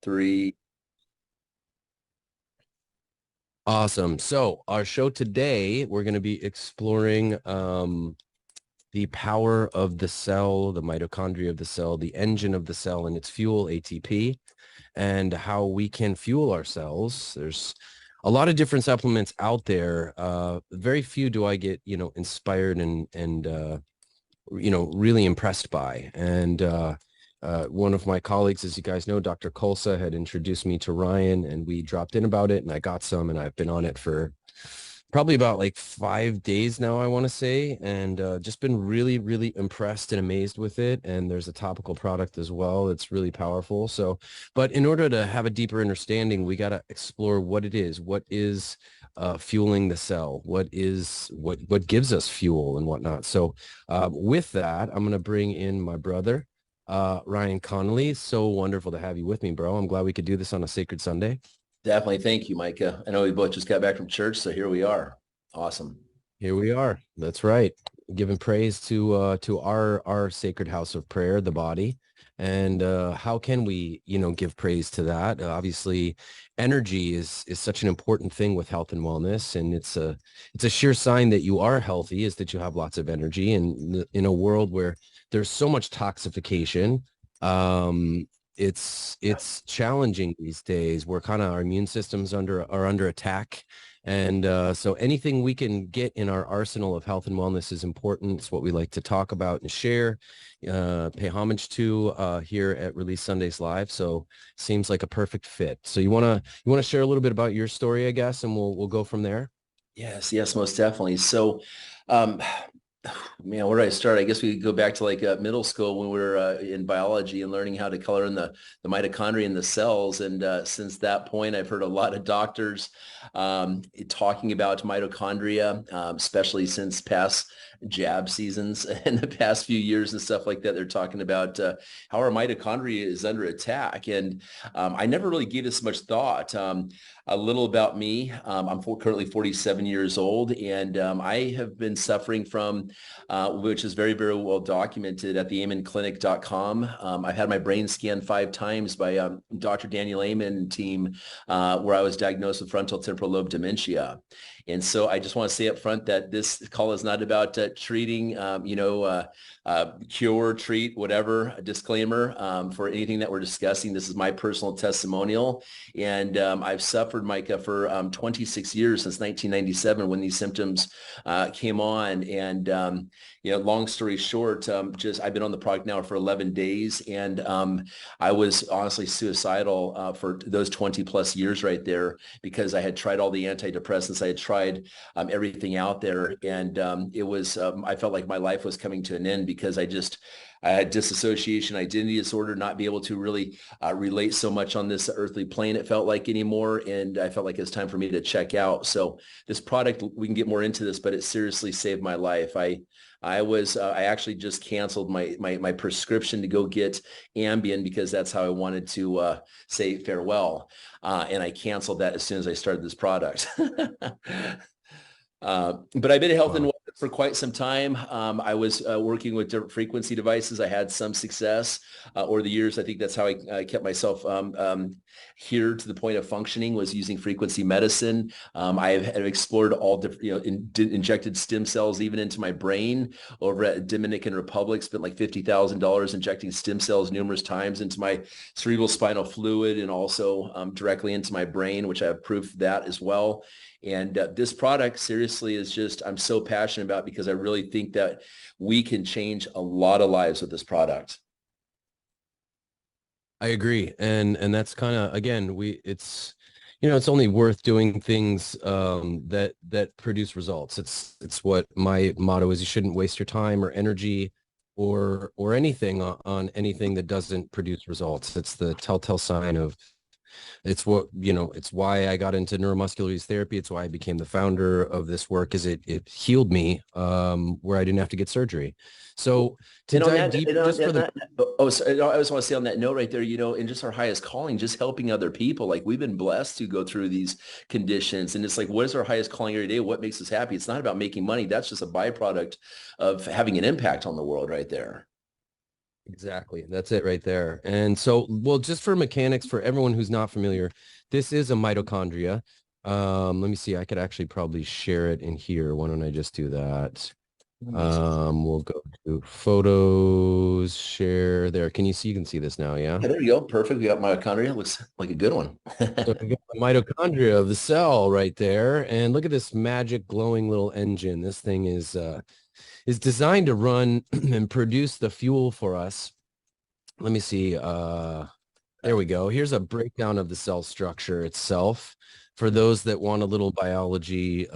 3. Awesome. So our show today, we're going to be exploring the power of the cell, the mitochondria of the cell, the engine of the cell and its fuel, ATP, and how we can fuel our cells. There's a lot of different supplements out there. Very few do I get, inspired and really impressed by. And one of my colleagues, as you guys know, Dr. Kolsa, had introduced me to Ryan, and we dropped in about it, and I got some, and I've been on it for probably about like 5 days now, I want to say, and just been really, really impressed and amazed with it. And there's a topical product as well. It's really powerful. So, but in order to have a deeper understanding, we got to explore what it is. What is fueling the cell? What gives us fuel and whatnot? So with that, I'm going to bring in my brother, Ryan Connolly. So wonderful to have you with me, bro. I'm glad we could do this on a sacred Sunday. Definitely. Thank you, Micah. I know we both just got back from church, so here we are. Awesome. Here we are. That's right. Giving praise to our sacred house of prayer, the body. And how can we, give praise to that? Obviously, energy is such an important thing with health and wellness, and it's a sure sign that you are healthy is that you have lots of energy. And in a world where there's so much toxification, it's challenging these days. We're kind of our immune systems are under attack. And so anything we can get in our arsenal of health and wellness is important. It's what we like to talk about and share, pay homage to here at Release Sundays Live. So seems like a perfect fit. So you wanna share a little bit about your story, I guess, and we'll go from there. Yes, most definitely. So, um, man, where do I start? I guess we could go back to like middle school when we were in biology and learning how to color in the mitochondria in the cells. And since that point, I've heard a lot of doctors talking about mitochondria, especially since past jab seasons in the past few years and stuff like that. They're talking about how our mitochondria is under attack. And I never really gave this much thought. A little about me. I'm currently 47 years old, and I have been suffering from, which is very, very well documented at the amenclinic.com. I've had my brain scanned 5 times by Dr. Daniel Amen team, where I was diagnosed with frontal temporal lobe dementia. And so I just want to say up front that this call is not about treating, cure, treat, whatever, a disclaimer for anything that we're discussing. This is my personal testimonial. And I've suffered, Micah, for 26 years, since 1997 when these symptoms came on. And, long story short, I've been on the product now for 11 days. And I was honestly suicidal for those 20 plus years right there, because I had tried all the antidepressants. I had tried everything out there. And it was, I felt like my life was coming to an end, because I had dissociation identity disorder, not be able to really relate so much on this earthly plane, it felt like, anymore. And I felt like it's time for me to check out. So this product, we can get more into this, but it seriously saved my life. I actually just canceled my prescription to go get Ambien, because that's how I wanted to say farewell. And I canceled that as soon as I started this product. But I've been in health and Wow. wellness for quite some time. I was working with different frequency devices. I had some success over the years. I think that's how I kept myself here to the point of functioning, was using frequency medicine. I have explored all different, injected stem cells even into my brain over at Dominican Republic. Spent like $50,000 injecting stem cells numerous times into my cerebral spinal fluid, and also directly into my brain, which I have proof of that as well. And this product seriously is just, I'm so passionate about, because I really think that we can change a lot of lives with this product. I agree. And that's kind of, again, it's only worth doing things that produce results. It's what my motto is: you shouldn't waste your time or energy or anything on anything that doesn't produce results. It's the telltale sign of it's why I got into neuromuscular disease therapy. It's why I became the founder of this work, is it healed me where I didn't have to get surgery. So to And on dive that, deep and on, just for and the that oh, sorry, I just want to say on that note right there, in just our highest calling, just helping other people. Like, we've been blessed to go through these conditions, and it's like, what is our highest calling every day? What makes us happy? It's not about making money. That's just a byproduct of having an impact on the world right there. Exactly. That's it right there. And so, well, just for mechanics, for everyone who's not familiar, this is a mitochondria. Let me see. I could actually probably share it in here. Why don't I just do that? We'll go to photos, share there. Can you see? You can see this now, yeah? Yeah, there you go. Perfect. We got mitochondria. Looks like a good one. So we got the mitochondria of the cell right there. And look at this magic glowing little engine. This thing is designed to run and produce the fuel for us. Let me see. There we go. Here's a breakdown of the cell structure itself for those that want a little biology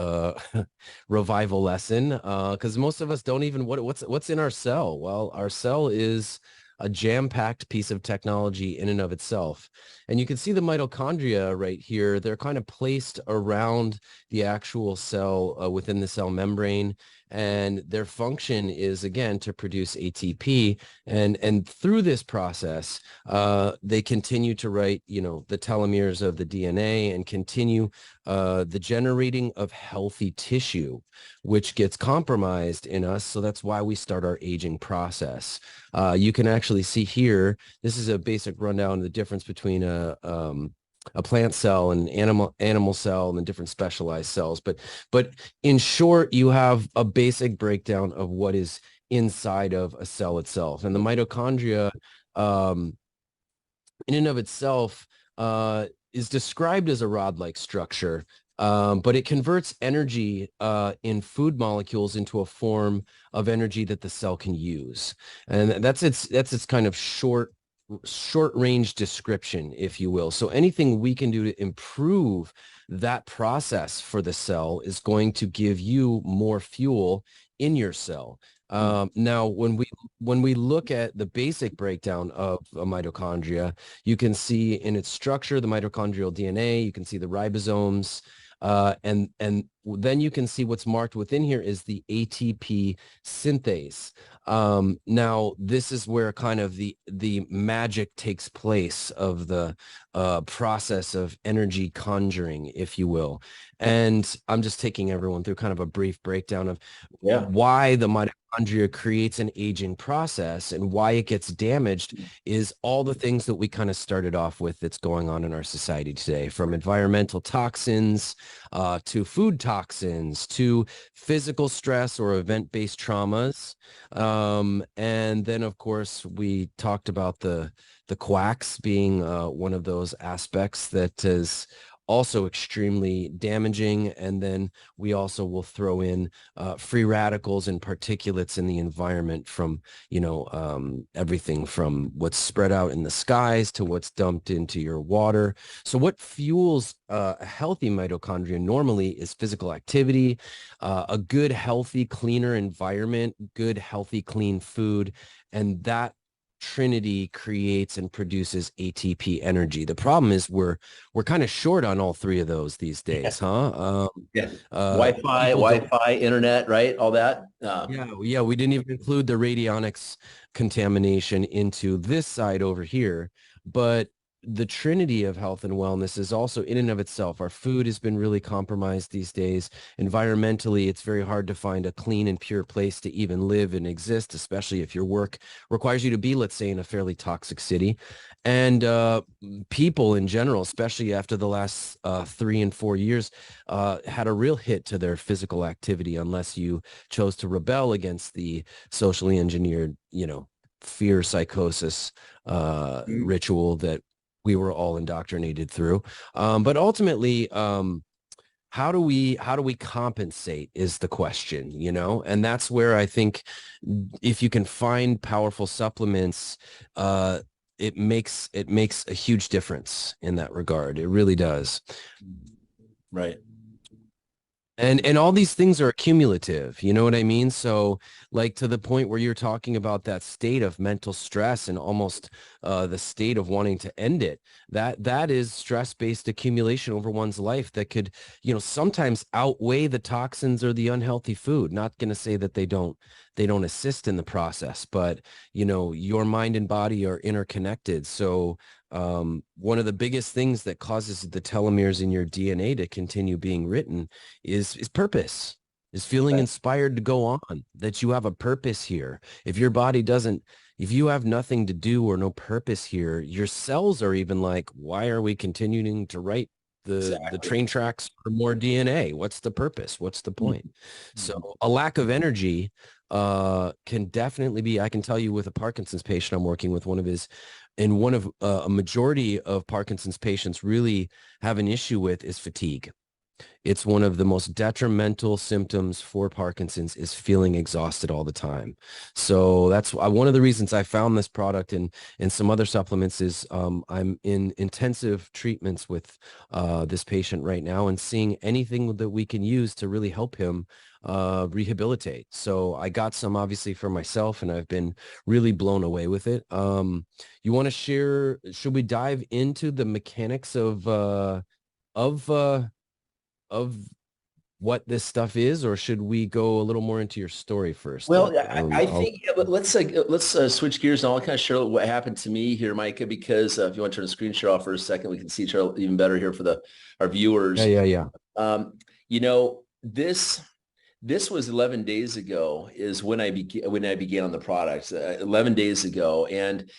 revival lesson, because most of us don't even what's in our cell. Well, our cell is a jam-packed piece of technology in and of itself. And you can see the mitochondria right here. They're kind of placed around the actual cell within the cell membrane. And their function is, again, to produce ATP. And through this process, they continue to write, the telomeres of the DNA and continue the generating of healthy tissue, which gets compromised in us. So that's why we start our aging process. You can actually see here, this is a basic rundown of the difference between a plant cell and animal cell and the different specialized cells. But in short, you have a basic breakdown of what is inside of a cell itself. And the mitochondria, in and of itself, is described as a rod-like structure, but it converts energy in food molecules into a form of energy that the cell can use. And that's its kind of short range description, if you will. So anything we can do to improve that process for the cell is going to give you more fuel in your cell. Now, when we look at the basic breakdown of a mitochondria, you can see in its structure the mitochondrial DNA. You can see the ribosomes, and then you can see what's marked within here is the ATP synthase. Now, this is where kind of the magic takes place of the process of energy conjuring, if you will. And I'm just taking everyone through kind of a brief breakdown of why the mitochondria creates an aging process and why it gets damaged is all the things that we kind of started off with that's going on in our society today, from environmental toxins to food toxins to physical stress or event-based traumas. And then, of course, we talked about the quacks being one of those aspects that is also extremely damaging. And then we also will throw in free radicals and particulates in the environment from, everything from what's spread out in the skies to what's dumped into your water. So what fuels a healthy mitochondria normally is physical activity, a good, healthy, cleaner environment, good, healthy, clean food, and that Trinity creates and produces ATP energy. The problem is we're kind of short on all three of those these days, huh? Wi-Fi, internet, right? All that. Yeah, we didn't even include the radionics contamination into this side over here, but the trinity of health and wellness is also in and of itself. Our food has been really compromised these days. Environmentally, it's very hard to find a clean and pure place to even live and exist, especially if your work requires you to be, let's say, in a fairly toxic city. And people in general, especially after the last 3 and 4 years, had a real hit to their physical activity unless you chose to rebel against the socially engineered, fear psychosis ritual that we were all indoctrinated through. But ultimately, how do we compensate is the question, and that's where I think if you can find powerful supplements, it makes a huge difference in that regard. It really does. Right. And all these things are cumulative, you know what I mean? So like to the point where you're talking about that state of mental stress and almost the state of wanting to end it, that is stress-based accumulation over one's life that could, sometimes outweigh the toxins or the unhealthy food. Not going to say that they don't assist in the process, but your mind and body are interconnected. So one of the biggest things that causes the telomeres in your DNA to continue being written is purpose, is feeling inspired to go on, that you have a purpose here. If your body doesn't, if you have nothing to do or no purpose here, your cells are even like, why are we continuing to write the Exactly. train tracks for more DNA? What's the purpose? What's the point? Mhm. So a lack of energy can definitely be, I can tell you with a Parkinson's patient I'm working with, one of a majority of Parkinson's patients really have an issue with is fatigue. It's one of the most detrimental symptoms for Parkinson's is feeling exhausted all the time. So that's one of the reasons I found this product and some other supplements is I'm in intensive treatments with this patient right now and seeing anything that we can use to really help him rehabilitate. So I got some obviously for myself and I've been really blown away with it. You want to share, should we dive into the mechanics of of what this stuff is, or should we go a little more into your story first, Well, Doc? I think yeah, but let's switch gears and I'll kind of share what happened to me here, Micah, because if you want to turn the screen share off for a second, we can see each other even better here for our Yeah, viewers. yeah, yeah. You know, this was 11 days ago is when I began on the product, 11 days ago. And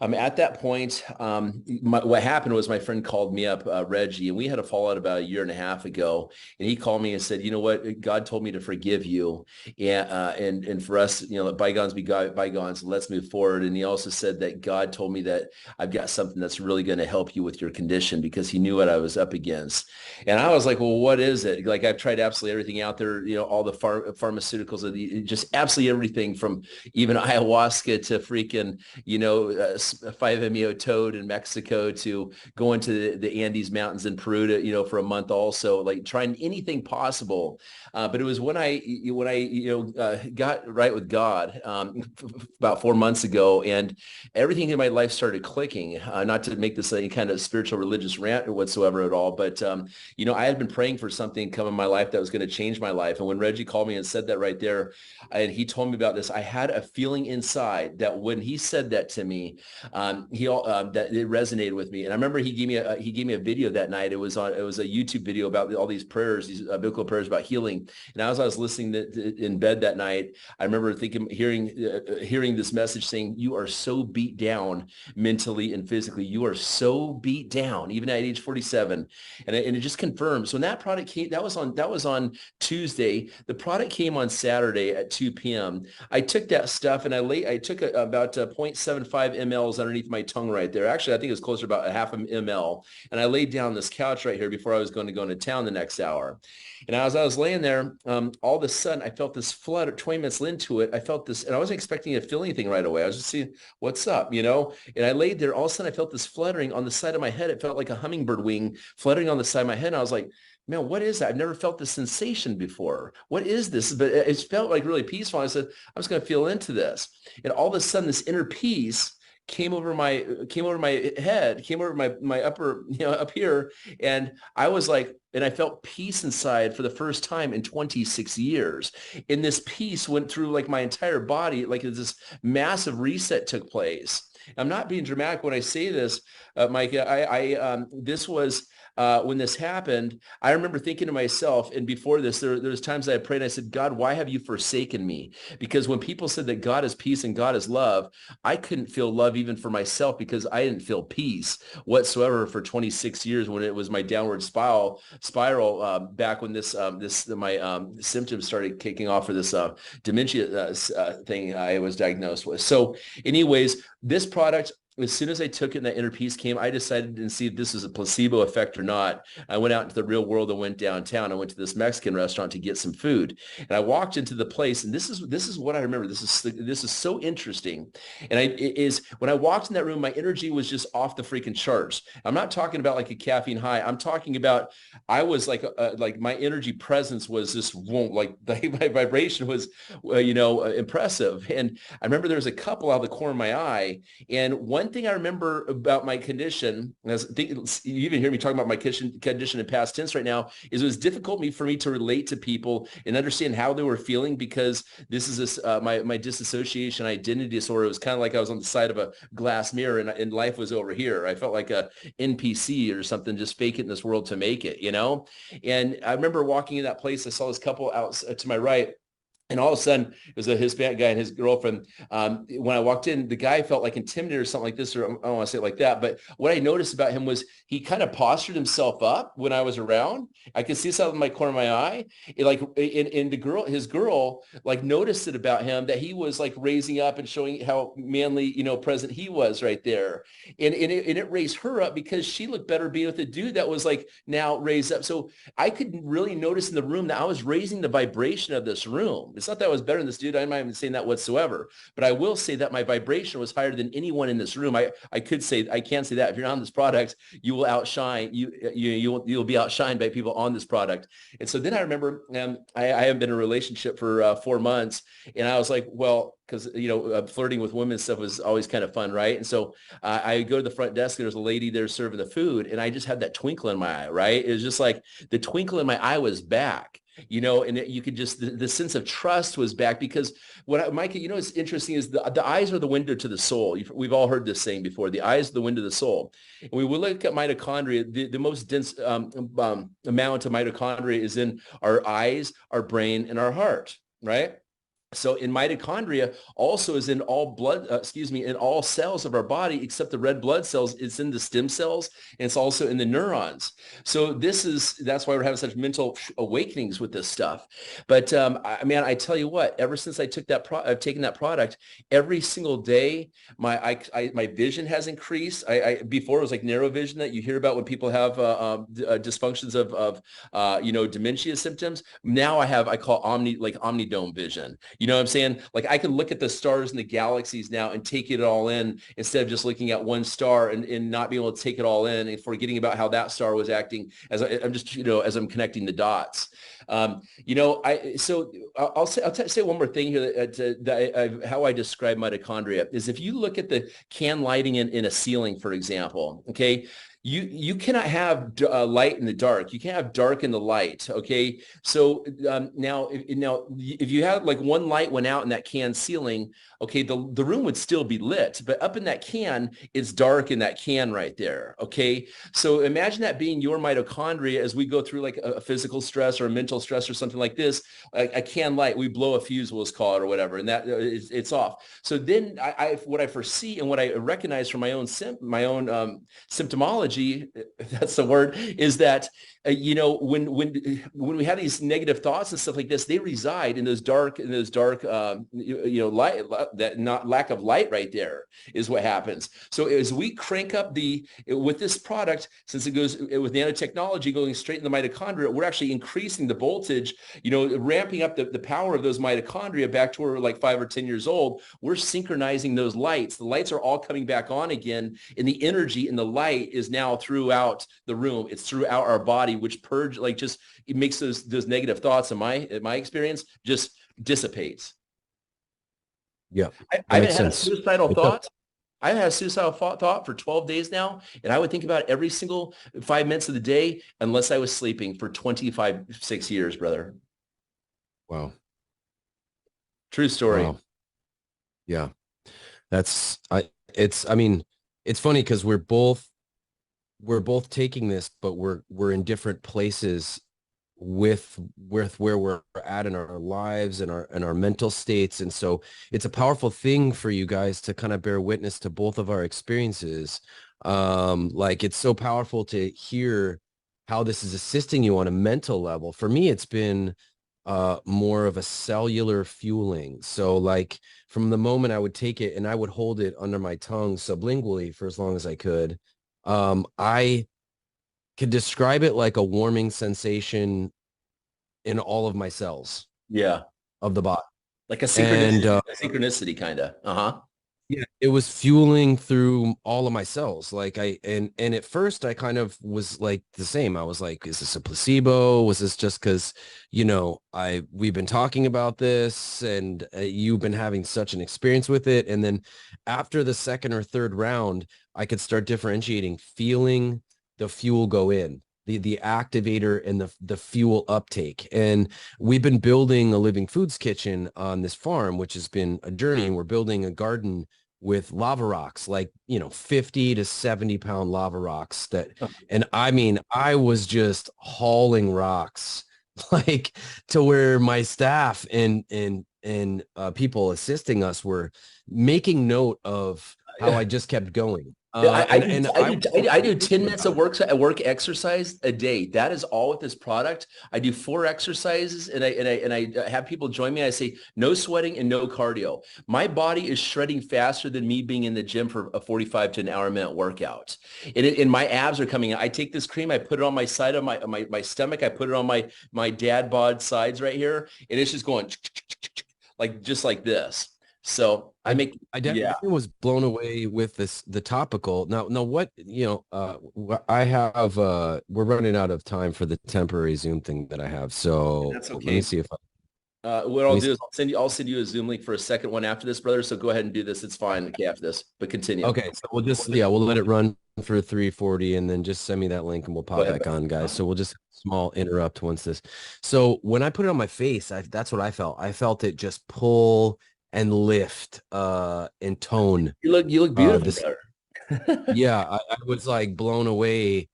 at that point, what happened was my friend called me up, Reggie, and we had a fallout about a year and a half ago. And he called me and said, you know what, God told me to forgive you. And for us, you know, let bygones be bygones, and let's move forward. And he also said that God told me that I've got something that's really going to help you with your condition because he knew what I was up against. And I was like, well, what is it? Like I've tried absolutely everything out there, you know, all the pharmaceuticals, just absolutely everything from even ayahuasca to freaking, you know, 5-MeO toad in Mexico to going to the Andes Mountains in Peru to, you know, for a month also, like trying anything possible. But it was when I got right with God about 4 months ago, and everything in my life started clicking. Not to make this any kind of spiritual religious rant or whatsoever at all, but you know, I had been praying for something come in my life that was going to change my life. And when Reggie called me and said that right there, and he told me about this, I had a feeling inside that when he said that to me, that it resonated with me. And I remember he gave me a video that night. It was a YouTube video about all these prayers, these biblical prayers about healing. And as I was listening in bed that night, I remember hearing this message saying, "You are so beat down mentally and physically. You are so beat down, even at age 47." And it just confirmed. So when that product came, that was on Tuesday. The product came on Saturday at 2 p.m. I took that stuff and I took about 0.75 mLs underneath my tongue right there. Actually, I think it was closer to about a half a ml. And I laid down on this couch right here before I was going to go into town the next hour. And as I was laying there, all of a sudden I felt this flutter. 20 minutes into it, I felt this, and I wasn't expecting to feel anything right away. I was just seeing what's up, you know? And I laid there, all of a sudden I felt this fluttering on the side of my head. It felt like a hummingbird wing fluttering on the side of my head. And I was like, man, what is that? I've never felt this sensation before. What is this? But it felt like really peaceful. I said, I'm just going to feel into this. And all of a sudden, this inner peace came over my head, came over my upper, you know, up here. And I was like, and I felt peace inside for the first time in 26 years. And this peace went through like my entire body, like this massive reset took place. I'm not being dramatic when I say this, Micah. This was when this happened. I remember thinking to myself, and before this, there was times I prayed and I said, God, why have you forsaken me? Because when people said that God is peace and God is love, I couldn't feel love even for myself because I didn't feel peace whatsoever for 26 years when it was my downward spiral back when my symptoms started kicking off for this dementia thing I was diagnosed with. So anyways, this product, as soon as I took it and that inner peace came, I decided to see if this was a placebo effect or not. I went out into the real world and went downtown. I went to this Mexican restaurant to get some food. And I walked into the place, and this is what I remember. This is so interesting. And when I walked in that room, my energy was just off the freaking charts. I'm not talking about like a caffeine high. I'm talking about I was like my energy presence was just like my vibration was impressive. And I remember there was a couple out of the corner of my eye, and one thing I remember about my condition, as I think you even hear me talking about my condition in past tense right now, is it was difficult for me to relate to people and understand how they were feeling because this is my dissociation identity disorder. It was kind of like I was on the side of a glass mirror and life was over here. I felt like a NPC or something, just fake it in this world to make it, you know? And I remember walking in that place, I saw this couple out to my right. And all of a sudden, it was a Hispanic guy and his girlfriend. When I walked in, the guy felt like intimidated or something like this, or I don't want to say it like that. But what I noticed about him was he kind of postured himself up when I was around. I could see something in my corner of my eye. And the girl, his girl, like noticed it about him that he was like raising up and showing how manly, present he was right there. And it raised her up because she looked better being with a dude that was like now raised up. So I could really notice in the room that I was raising the vibration of this room. It's not that I was better than this dude. I'm not even saying that whatsoever. But I will say that my vibration was higher than anyone in this room. I can't say that. If you're on this product, you will outshine. You'll be outshined by people on this product. And so then I remember I haven't been in a relationship for 4 months, and I was like, well, because flirting with women and stuff was always kind of fun, right? And so I go to the front desk, and there's a lady there serving the food, and I just had that twinkle in my eye, right? It was just like the twinkle in my eye was back. And you could just, the sense of trust was back because Micah, what's interesting is the eyes are the window to the soul. We've all heard this saying before, the eyes are the window to the soul. And we will look at mitochondria, the most dense amount of mitochondria is in our eyes, our brain, and our heart, right? So in mitochondria also is in all in all cells of our body, except the red blood cells. It's in the stem cells, and it's also in the neurons. So that's why we're having such mental awakenings with this stuff. But I tell you what, ever since I took I've taken that product, every single day, my vision has increased. Before it was like narrow vision that you hear about when people have dysfunctions of dementia symptoms. Now I call omnidome vision. You know what I'm saying? Like I can look at the stars and the galaxies now and take it all in instead of just looking at one star and not being able to take it all in and forgetting about how that star was acting as as I'm connecting the dots. I'll say one more thing here how I describe mitochondria is if you look at the can lighting in a ceiling, for example, okay, you cannot have light in the dark. You can't have dark in the light. Okay. So now if you have like one light went out in that can ceiling, okay, the room would still be lit, but up in that can, it's dark in that can right there. Okay. So imagine that being your mitochondria as we go through like a physical stress or a mental stress or something like this, a can light, we blow a fuse, we'll call it or whatever, and that it's off. So then what I foresee and what I recognize from my own symptomology, if that's the word, is that when we have these negative thoughts and stuff like this, they reside in those dark light, that not lack of light right there is what happens. So as we crank up with this product, since it goes with nanotechnology going straight in the mitochondria, we're actually increasing the voltage, ramping up the power of those mitochondria back to where we're like 5 or 10 years old. We're synchronizing those lights. The lights are all coming back on again, and the energy and the light is now throughout the room. It's throughout our body, which it makes those negative thoughts in my experience just dissipates. Yeah, I haven't had a suicidal thought. I haven't had a suicidal thought for 12 days now, and I would think about it every single 5 minutes of the day unless I was sleeping for 6 years, brother. Wow. True story. Wow. Yeah. It's funny because we're both taking this, but we're in different places with where we're at in our lives and our mental states. And so it's a powerful thing for you guys to kind of bear witness to both of our experiences. Like it's so powerful to hear how this is assisting you on a mental level. For me, it's been more of a cellular fueling. So like from the moment I would take it and I would hold it under my tongue sublingually for as long as I could, I could describe it like a warming sensation in all of my cells. Yeah. Of the body. Like a synchronicity kind of. Uh-huh. Yeah, it was fueling through all of my cells. Like and at first I kind of was like the same. I was like, is this a placebo? Was this just because, we've been talking about this and you've been having such an experience with it. And then after the second or third round, I could start differentiating, feeling the fuel go in, the activator and the fuel uptake. And we've been building a living foods kitchen on this farm, which has been a journey. And we're building a garden with lava rocks, like, 50 to 70 pound lava rocks and I was just hauling rocks like to where my staff and people assisting us were making note of how I just kept going. Yeah, And I was I do 10 thinking minutes about of it. work exercise a day. That is all with this product. I do 4 exercises and I have people join me. I say no sweating and no cardio. My body is shredding faster than me being in the gym for a 45 to an hour minute workout. And my abs are coming in. I take this cream, I put it on my side of my stomach, I put it on my dad bod sides right here, and it's just going like just like this. So I I make I yeah. definitely was blown away with the topical. Now what, I have we're running out of time for the temporary Zoom thing that I have. So That's let me okay. see if I What let I'll me do see. is I'll send you a Zoom link for a second one after this, brother. So go ahead and do this. It's fine. Okay, after this, but continue. Okay, so we'll let it run for 340 and then just send me that link and we'll Go pop ahead. back on, guys. So we'll just small interrupt once this. So when I put it on my face, that's what I felt. I felt it just pull and lift and tone You look beautiful, this. brother. Yeah, I was like blown away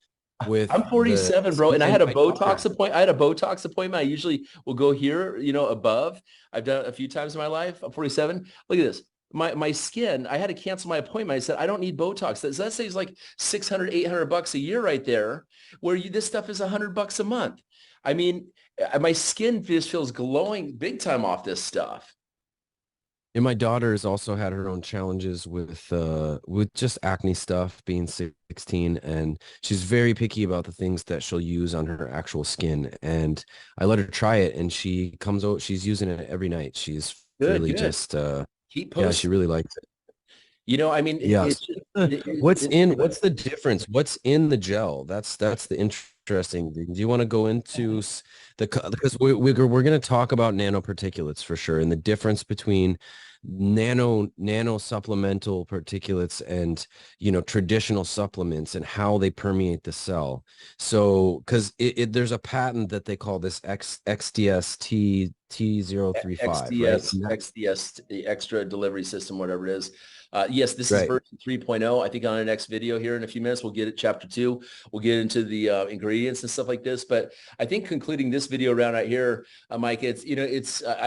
with I'm the 47, bro, and I and had a my Botox daughter. appointment. I had a Botox appointment. I usually will go here, above. I've done it a few times in my life. I'm 47. Look at this. My skin, I had to cancel my appointment. I said, I don't need Botox. That saves like 600, 800 bucks a year right there, where this stuff is 100 bucks a month. I mean, my skin just feels glowing big time off this stuff. And my daughter's also had her own challenges with just acne stuff, being 16, and she's very picky about the things that she'll use on her actual skin. And I let her try it, and she comes out, she's using it every night. She's Good, really good. just Keep yeah, she posting. really likes it. I mean, Yes. it, What's the difference? What's in the gel? That's the interesting thing. Do you want to go into because we're going to talk about nanoparticulates for sure and the difference between nano supplemental particulates and traditional supplements and how they permeate the cell. So because there's a patent that they call this XDST T035, right? XDS, the extra delivery system, whatever it is. Yes, this is Right. version 3.0. I think on our next video here in a few minutes, we'll get it chapter 2. We'll get into the ingredients and stuff like this. But I think concluding this video around right here, Mike, I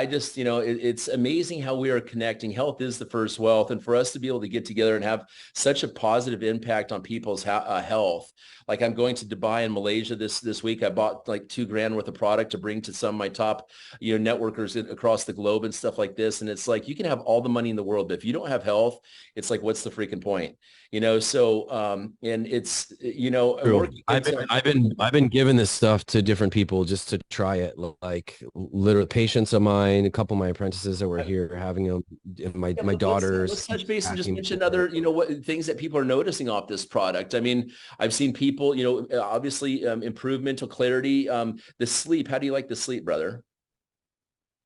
just, it's amazing how we are connecting. Health is the first wealth. And for us to be able to get together and have such a positive impact on people's health. Like I'm going to Dubai and Malaysia this week. I bought like $2,000 worth of product to bring to some of my top, networkers across the globe and stuff like this. And it's like, you can have all the money in the world, but if you don't have health, it's like, what's the freaking point? So, and it's, True. working. I've been giving this stuff to different people just to try it. Like literally patients of mine, a couple of my apprentices that were here having them. And my Yeah, my let's daughters touch base and just asking me mention for it. other, what things that people are noticing off this product. I mean, I've seen people, obviously improve mental clarity. The sleep. How do you like the sleep, brother?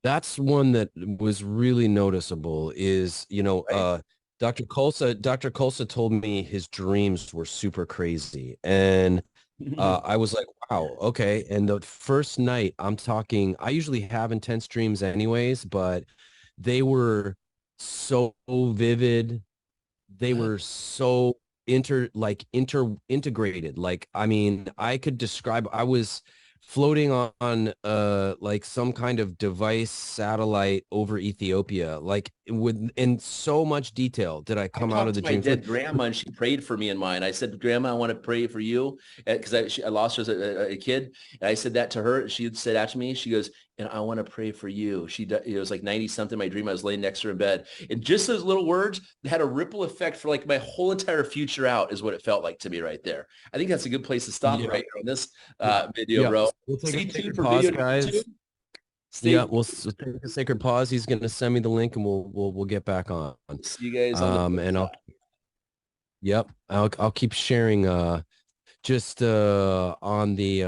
That's one that was really noticeable is, Right. Dr. Colsa told me his dreams were super crazy. And I was like, wow, okay. And the first night I'm talking, I usually have intense dreams anyways, but they were so vivid. They were so integrated. Like, I mean, I could describe, I was floating on like some kind of device satellite over Ethiopia, like with in so much detail did I I come out of talked the to my dreams dead grandma and she prayed for me in mine. I said, Grandma, I want to pray for you because I lost her as a kid. And I said that to her. She said after me, she goes, and I want to pray for you. It was like 90 something. My dream, I was laying next to her in bed. And just those little words had a ripple effect for like my whole entire future out is what it felt like to me right there. I think that's a good place to stop yeah right here on this yeah video, yeah bro. we'll take Stay a tuned sacred for pause, video number 2. guys. Stay Yeah, we'll take a sacred pause. He's going to send me the link and we'll get back on. See you guys on the flip And side. I'll keep sharing just on the